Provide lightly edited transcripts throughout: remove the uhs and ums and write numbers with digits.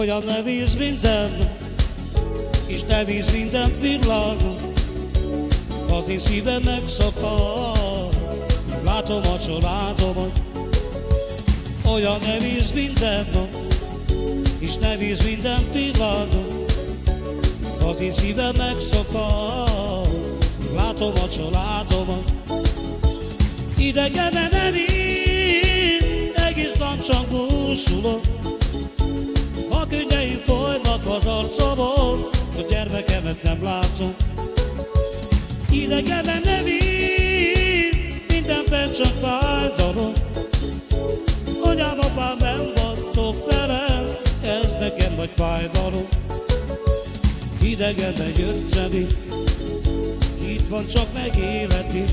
Olyan nevíz minden nap, és nevíz minden pillanat. Az én szívem megszakad, látom a családomat. Olyan nevíz minden nap, és nevíz minden pillanat. Az én szívem megszakad, látom a családomat. Idegen nevíz, egész nap csak búsulok. A könnyeim folynak az arcomon, a gyermekemet nem látom. Idegen nevíz, minden perc csak fájdalom. Anyám, apám nem vagytok velem, ez nekem nagy fájdalom. Idegen jöttem itt van csak megéleti.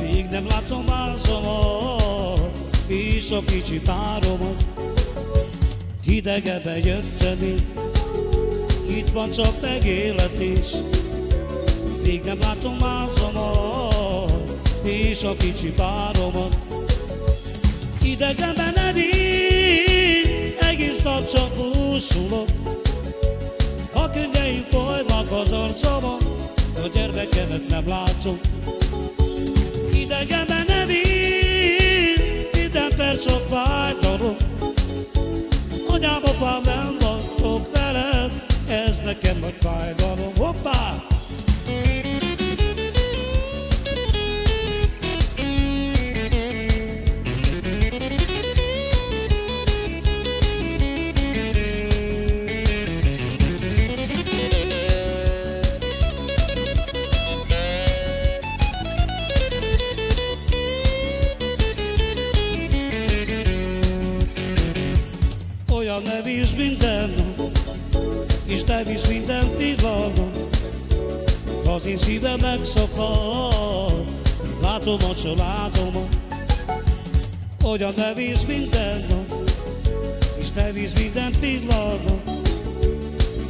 Még nem látom házamat, és a kicsi páromat. Hidegebben jöttem itt van csak megéleti. Még nem látom házamat, és a kicsi páromat. Idegenben nevíz, egész nap csak búsulok. A könnyeim folynak az arcomon, a gyermekemet nem látom. Idegenben nevíz, minden perc csak fájdalom. Anyám, apám nem vagytok velem, ez nekem nagy fájdalom. Hoppá! Olyan nevíz minden nap, és nevíz minden pillanat. Az én szívem megszakad, látom a családomat. Olyan nevíz minden nap, és nevíz minden pillanat.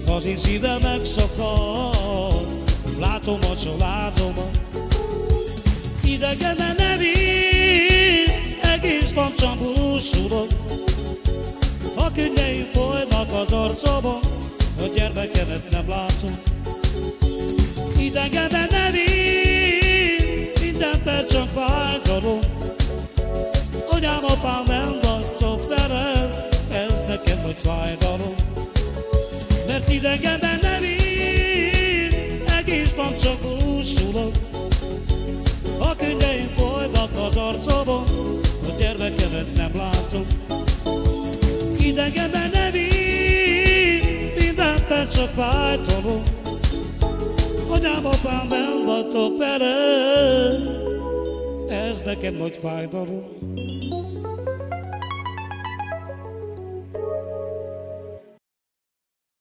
Az én szívem megszakad, látom a családomat. Idegen nevíz, egész nap csak búsulok. A könnyeim folynak az arcomon, a gyermekemet nem látom. Idegenben nevíz, minden perc csak fájdalom. Anyám, apám nem vagytok velem, ez nekem nagy fájdalom. Mert idegenben nevíz, egész nap csak búsulok. A könnyeim folynak az arcomon, a gyermekemet nem látom. Idegenben nevíz, minden perc csak fájdalom. Anyám, apám nem vagytok velem, ez nekem nagy fájdalom.